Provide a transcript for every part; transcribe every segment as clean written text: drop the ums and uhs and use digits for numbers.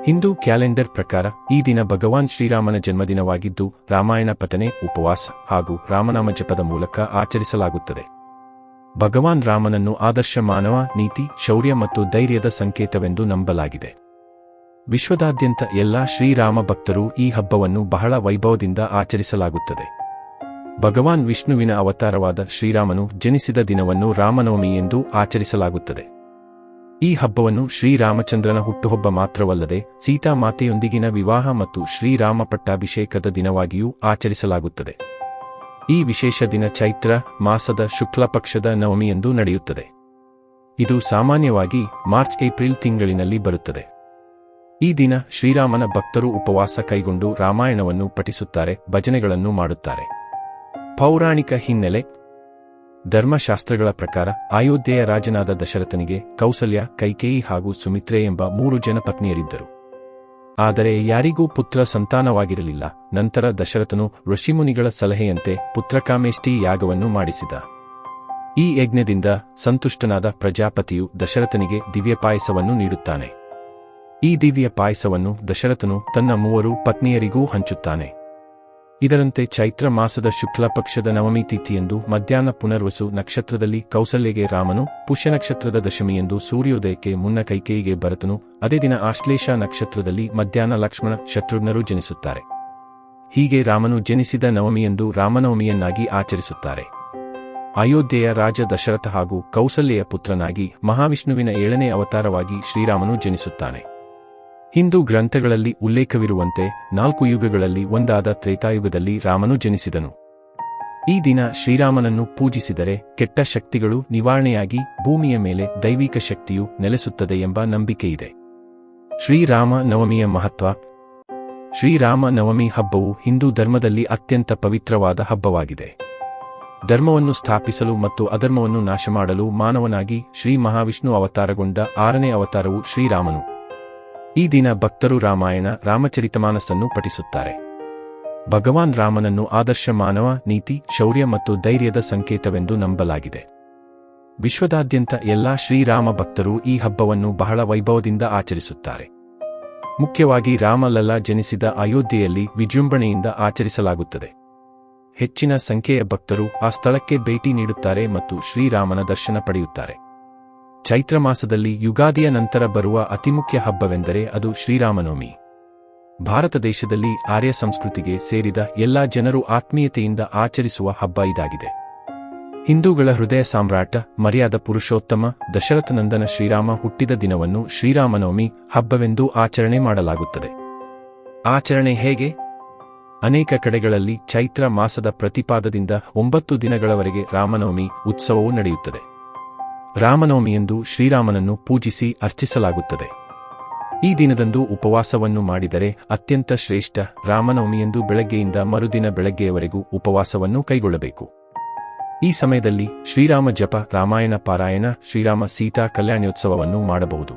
Hindu calendar ಪ್ರಕಾರ ಈ ದಿನ ಭಗವಾನ್ ಶ್ರೀರಾಮನ ಜನ್ಮದಿನವಾಗಿದ್ದು ರಾಮಾಯಣ ಪಠನೆ, ಉಪವಾಸ ಹಾಗೂ ರಾಮನಾಮ ಜಪದ ಮೂಲಕ ಆಚರಿಸಲಾಗುತ್ತದೆ. ಭಗವಾನ್ ರಾಮನನ್ನು ಆದರ್ಶ ಮಾನವ, ನೀತಿ, ಶೌರ್ಯ ಮತ್ತು ಧೈರ್ಯದ ಸಂಕೇತವೆಂದು ನಂಬಲಾಗಿದೆ. ವಿಶ್ವದಾದ್ಯಂತ ಎಲ್ಲಾ ಶ್ರೀರಾಮ ಭಕ್ತರು ಈ ಹಬ್ಬವನ್ನು ಬಹಳ ವೈಭವದಿಂದ ಆಚರಿಸಲಾಗುತ್ತದೆ. ಭಗವಾನ್ ವಿಷ್ಣುವಿನ ಅವತಾರವಾದ ಶ್ರೀರಾಮನು ಜನಿಸಿದ ದಿನವನ್ನು ರಾಮನವಮಿ ಎಂದು ಆಚರಿಸಲಾಗುತ್ತದೆ. ಈ ಹಬ್ಬವನ್ನು ಶ್ರೀರಾಮಚಂದ್ರನ ಹುಟ್ಟುಹಬ್ಬ ಮಾತ್ರವಲ್ಲದೆ ಸೀತಾ ಮಾತೆಯೊಂದಿಗಿನ ವಿವಾಹ ಮತ್ತು ಶ್ರೀರಾಮ ಪಟ್ಟಾಭಿಷೇಕದ ದಿನವಾಗಿಯೂ ಆಚರಿಸಲಾಗುತ್ತದೆ. ಈ ವಿಶೇಷ ದಿನ ಚೈತ್ರ ಮಾಸದ ಶುಕ್ಲ ಪಕ್ಷದ ನವಮಿಯಂದು ನಡೆಯುತ್ತದೆ. ಇದು ಸಾಮಾನ್ಯವಾಗಿ ಮಾರ್ಚ್-ಏಪ್ರಿಲ್ ತಿಂಗಳಿನಲ್ಲಿ ಬರುತ್ತದೆ. ಈ ದಿನ ಶ್ರೀರಾಮನ ಭಕ್ತರು ಉಪವಾಸ ಕೈಗೊಂಡು ರಾಮಾಯಣವನ್ನು ಪಠಿಸುತ್ತಾರೆ, ಭಜನೆಗಳನ್ನು ಮಾಡುತ್ತಾರೆ. ಪೌರಾಣಿಕ ಹಿನ್ನೆಲೆ: ಧರ್ಮಶಾಸ್ತ್ರಗಳ ಪ್ರಕಾರ ಅಯೋಧ್ಯೆಯ ರಾಜನಾದ ದಶರಥನಿಗೆ ಕೌಸಲ್ಯ, ಕೈಕೇಯಿ ಹಾಗೂ ಸುಮಿತ್ರೆ ಎಂಬ 3 ಜನ ಪತ್ನಿಯರಿದ್ದರು. ಆದರೆ ಯಾರಿಗೂ ಪುತ್ರ ಸಂತಾನವಾಗಿರಲಿಲ್ಲ. ನಂತರ ದಶರಥನು ಋಷಿಮುನಿಗಳ ಸಲಹೆಯಂತೆ ಪುತ್ರಕಾಮೇಷ್ಟಿ ಯಾಗವನ್ನು ಮಾಡಿಸಿದ. ಈ ಯಜ್ಞದಿಂದ ಸಂತುಷ್ಟನಾದ ಪ್ರಜಾಪತಿಯು ದಶರಥನಿಗೆ ದಿವ್ಯ ಪಾಯಸವನ್ನು ನೀಡುತ್ತಾನೆ. ಈ ದಿವ್ಯ ಪಾಯಸವನ್ನು ದಶರಥನು ತನ್ನ 3 ಪತ್ನಿಯರಿಗೂ ಹಂಚುತ್ತಾನೆ. ಇದರಂತೆ ಚೈತ್ರ ಮಾಸದ ಶುಕ್ಲ ಪಕ್ಷದ ನವಮಿ ತಿಥಿಯಂದು ಮಧ್ಯಾಹ್ನ ಪುನರ್ವಸು ನಕ್ಷತ್ರದಲ್ಲಿ ಕೌಸಲ್ಯಗೆ ರಾಮನು, ಪುಷ್ಯ ನಕ್ಷತ್ರದ ದಶಮಿಯಂದು ಸೂರ್ಯೋದಯಕ್ಕೆ ಮುನ್ನ ಕೈಕೇಯಿಗೆ ಭರತನು, ಅದೇ ದಿನ ಆಶ್ಲೇಷ ನಕ್ಷತ್ರದಲ್ಲಿ ಮಧ್ಯಾಹ್ನ ಲಕ್ಷ್ಮಣ, ಶತ್ರುಘ್ನರು ಜನಿಸುತ್ತಾರೆ. ಹೀಗೆ ರಾಮನು ಜನಿಸಿದ ನವಮಿಯಂದು ರಾಮನವಮಿಯನ್ನಾಗಿ ಆಚರಿಸುತ್ತಾರೆ. ಅಯೋಧ್ಯೆಯ ರಾಜ ದಶರಥ ಹಾಗೂ ಕೌಸಲ್ಯೆಯ ಪುತ್ರನಾಗಿ ಮಹಾವಿಷ್ಣುವಿನ 7ನೇ ಅವತಾರವಾಗಿ ಶ್ರೀರಾಮನು ಜನಿಸುತ್ತಾನೆ. ಹಿಂದೂ ಗ್ರಂಥಗಳಲ್ಲಿ ಉಲ್ಲೇಖವಿರುವಂತೆ 4 ಯುಗಗಳಲ್ಲಿ ಒಂದಾದ ತ್ರೇತಾಯುಗದಲ್ಲಿ ರಾಮನು ಜನಿಸಿದನು. ಈ ದಿನ ಶ್ರೀರಾಮನನ್ನು ಪೂಜಿಸಿದರೆ ಕೆಟ್ಟ ಶಕ್ತಿಗಳು ನಿವಾರಣೆಯಾಗಿ ಭೂಮಿಯ ಮೇಲೆ ದೈವಿಕ ಶಕ್ತಿಯು ನೆಲೆಸುತ್ತದೆ ಎಂಬ ನಂಬಿಕೆಯಿದೆ. ಶ್ರೀರಾಮ ನವಮಿಯ ಮಹತ್ವ: ಶ್ರೀರಾಮ ನವಮಿ ಹಬ್ಬವು ಹಿಂದೂ ಧರ್ಮದಲ್ಲಿ ಅತ್ಯಂತ ಪವಿತ್ರವಾದ ಹಬ್ಬವಾಗಿದೆ. ಧರ್ಮವನ್ನು ಸ್ಥಾಪಿಸಲು ಮತ್ತು ಅಧರ್ಮವನ್ನು ನಾಶಮಾಡಲು ಮಾನವನಾಗಿ ಶ್ರೀ ಮಹಾವಿಷ್ಣು ಅವತಾರಗೊಂಡ 6ನೇ ಅವತಾರವು ಶ್ರೀರಾಮನು. ಈ ದಿನ ಭಕ್ತರು ರಾಮಾಯಣ, ರಾಮಚರಿತಮಾನಸನ್ನು ಪಠಿಸುತ್ತಾರೆ. ಭಗವಾನ್ ರಾಮನನ್ನು ಆದರ್ಶ ಮಾನವ, ನೀತಿ, ಶೌರ್ಯ ಮತ್ತು ಧೈರ್ಯದ ಸಂಕೇತವೆಂದು ನಂಬಲಾಗಿದೆ. ವಿಶ್ವದಾದ್ಯಂತ ಎಲ್ಲಾ ಶ್ರೀರಾಮ ಭಕ್ತರು ಈ ಹಬ್ಬವನ್ನು ಬಹಳ ವೈಭವದಿಂದ ಆಚರಿಸುತ್ತಾರೆ. ಮುಖ್ಯವಾಗಿ ರಾಮಲಲ್ಲ ಜನಿಸಿದ ಅಯೋಧ್ಯೆಯಲ್ಲಿ ವಿಜೃಂಭಣೆಯಿಂದ ಆಚರಿಸಲಾಗುತ್ತದೆ. ಹೆಚ್ಚಿನ ಸಂಖ್ಯೆಯ ಭಕ್ತರು ಆ ಸ್ಥಳಕ್ಕೆ ಭೇಟಿ ನೀಡುತ್ತಾರೆ ಮತ್ತು ಶ್ರೀರಾಮನ ದರ್ಶನ ಪಡೆಯುತ್ತಾರೆ. ಚೈತ್ರ ಮಾಸದಲ್ಲಿ ಯುಗಾದಿಯ ನಂತರ ಬರುವ ಅತಿಮುಖ್ಯ ಹಬ್ಬವೆಂದರೆ ಅದು ಶ್ರೀರಾಮನವಮಿ. ಭಾರತ ದೇಶದಲ್ಲಿ ಆರ್ಯ ಸಂಸ್ಕೃತಿಗೆ ಸೇರಿದ ಎಲ್ಲಾ ಜನರು ಆತ್ಮೀಯತೆಯಿಂದ ಆಚರಿಸುವ ಹಬ್ಬ ಇದಾಗಿದೆ. ಹಿಂದೂಗಳ ಹೃದಯ ಸಾಮ್ರಾಟ, ಮರ್ಯಾದ ಪುರುಷೋತ್ತಮ ದಶರಥನಂದನ ಶ್ರೀರಾಮ ಹುಟ್ಟಿದ ದಿನವನ್ನು ಶ್ರೀರಾಮನವಮಿ ಹಬ್ಬವೆಂದು ಆಚರಣೆ ಮಾಡಲಾಗುತ್ತದೆ. ಆಚರಣೆ ಹೇಗೆ? ಅನೇಕ ಕಡೆಗಳಲ್ಲಿ ಚೈತ್ರ ಮಾಸದ ಪ್ರತಿಪಾದದಿಂದ 9 ದಿನಗಳವರೆಗೆ ರಾಮನವಮಿ ಉತ್ಸವವು ನಡೆಯುತ್ತದೆ. ರಾಮನವಮಿಯಂದು ಶ್ರೀರಾಮನನ್ನು ಪೂಜಿಸಿ ಅರ್ಚಿಸಲಾಗುತ್ತದೆ. ಈ ದಿನದಂದು ಉಪವಾಸವನ್ನು ಮಾಡಿದರೆ ಅತ್ಯಂತ ಶ್ರೇಷ್ಠ. ರಾಮನವಮಿಯಂದು ಬೆಳಗ್ಗೆಯಿಂದ ಮರುದಿನ ಬೆಳಗ್ಗೆಯವರೆಗೂ ಉಪವಾಸವನ್ನು ಕೈಗೊಳ್ಳಬೇಕು. ಈ ಸಮಯದಲ್ಲಿ ಶ್ರೀರಾಮ ಜಪ, ರಾಮಾಯಣ ಪಾರಾಯಣ, ಶ್ರೀರಾಮ ಸೀತಾ ಕಲ್ಯಾಣೋತ್ಸವವನ್ನು ಮಾಡಬಹುದು.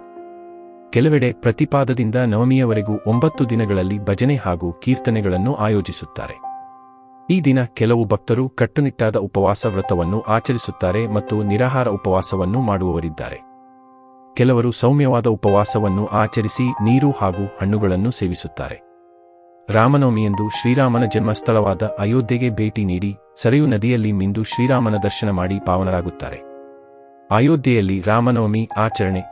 ಕೆಲವೆಡೆ ಪ್ರತಿಪಾದದಿಂದ ನವಮಿಯವರೆಗೂ 9 ದಿನಗಳಲ್ಲಿ ಭಜನೆ ಹಾಗೂ ಕೀರ್ತನೆಗಳನ್ನು ಆಯೋಜಿಸುತ್ತಾರೆ. ಈ ದಿನ ಕೆಲವು ಭಕ್ತರು ಕಟ್ಟುನಿಟ್ಟಾದ ಉಪವಾಸ ವ್ರತವನ್ನು ಆಚರಿಸುತ್ತಾರೆ ಮತ್ತು ನಿರಾಹಾರ ಉಪವಾಸವನ್ನು ಮಾಡುವವರಿದ್ದಾರೆ. ಕೆಲವರು ಸೌಮ್ಯವಾದ ಉಪವಾಸವನ್ನು ಆಚರಿಸಿ ನೀರು ಹಾಗೂ ಹಣ್ಣುಗಳನ್ನು ಸೇವಿಸುತ್ತಾರೆ. ರಾಮನವಮಿಯಂದು ಶ್ರೀರಾಮನ ಜನ್ಮಸ್ಥಳವಾದ ಅಯೋಧ್ಯೆಗೆ ಭೇಟಿ ನೀಡಿ ಸರಯೂ ನದಿಯಲ್ಲಿ ಮಿಂದು ಶ್ರೀರಾಮನ ದರ್ಶನ ಮಾಡಿ ಪಾವನರಾಗುತ್ತಾರೆ. ಅಯೋಧ್ಯೆಯಲ್ಲಿ ರಾಮನವಮಿ ಆಚರಣೆ: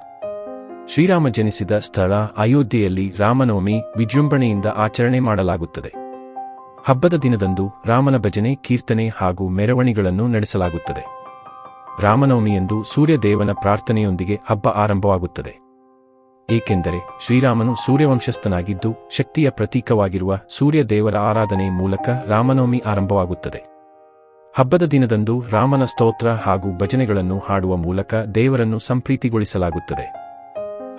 ಶ್ರೀರಾಮ ಜನಿಸಿದ ಸ್ಥಳ ಅಯೋಧ್ಯೆಯಲ್ಲಿ ರಾಮನವಮಿ ವಿಜೃಂಭಣೆಯಿಂದ ಆಚರಣೆ ಮಾಡಲಾಗುತ್ತದೆ. ಹಬ್ಬದ ದಿನದಂದು ರಾಮನ ಭಜನೆ, ಕೀರ್ತನೆ ಹಾಗೂ ಮೆರವಣಿಗೆಗಳನ್ನು ನಡೆಸಲಾಗುತ್ತದೆ. ರಾಮನವಮಿಯಂದು ಸೂರ್ಯದೇವನ ಪ್ರಾರ್ಥನೆಯೊಂದಿಗೆ ಹಬ್ಬ ಆರಂಭವಾಗುತ್ತದೆ. ಏಕೆಂದರೆ ಶ್ರೀರಾಮನು ಸೂರ್ಯವಂಶಸ್ಥನಾಗಿದ್ದು ಶಕ್ತಿಯ ಪ್ರತೀಕವಾಗಿರುವ ಸೂರ್ಯದೇವರ ಆರಾಧನೆ ಮೂಲಕ ರಾಮನವಮಿ ಆರಂಭವಾಗುತ್ತದೆ. ಹಬ್ಬದ ದಿನದಂದು ರಾಮನ ಸ್ತೋತ್ರ ಹಾಗೂ ಭಜನೆಗಳನ್ನು ಹಾಡುವ ಮೂಲಕ ದೇವರನ್ನು ಸಂಪ್ರೀತಿಗೊಳಿಸಲಾಗುತ್ತದೆ.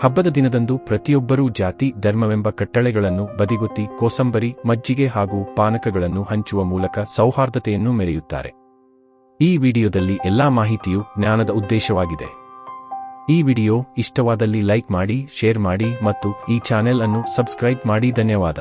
ಹಬ್ಬದ ದಿನದಂದು ಪ್ರತಿಯೊಬ್ಬರೂ ಜಾತಿ, ಧರ್ಮವೆಂಬ ಕಟ್ಟಳೆಗಳನ್ನು ಬದಿಗೊತ್ತಿ ಕೋಸಂಬರಿ, ಮಜ್ಜಿಗೆ ಹಾಗೂ ಪಾನಕಗಳನ್ನು ಹಂಚುವ ಮೂಲಕ ಸೌಹಾರ್ದತೆಯನ್ನು ಮೆರೆಯುತ್ತಾರೆ. ಈ ವಿಡಿಯೋದಲ್ಲಿ ಎಲ್ಲಾ ಮಾಹಿತಿಯು ಜ್ಞಾನದ ಉದ್ದೇಶವಾಗಿದೆ. ಈ ವಿಡಿಯೋ ಇಷ್ಟವಾದಲ್ಲಿ ಲೈಕ್ ಮಾಡಿ, ಶೇರ್ ಮಾಡಿ ಮತ್ತು ಈ ಚಾನೆಲ್ ಅನ್ನು ಸಬ್ಸ್ಕ್ರೈಬ್ ಮಾಡಿ. ಧನ್ಯವಾದ.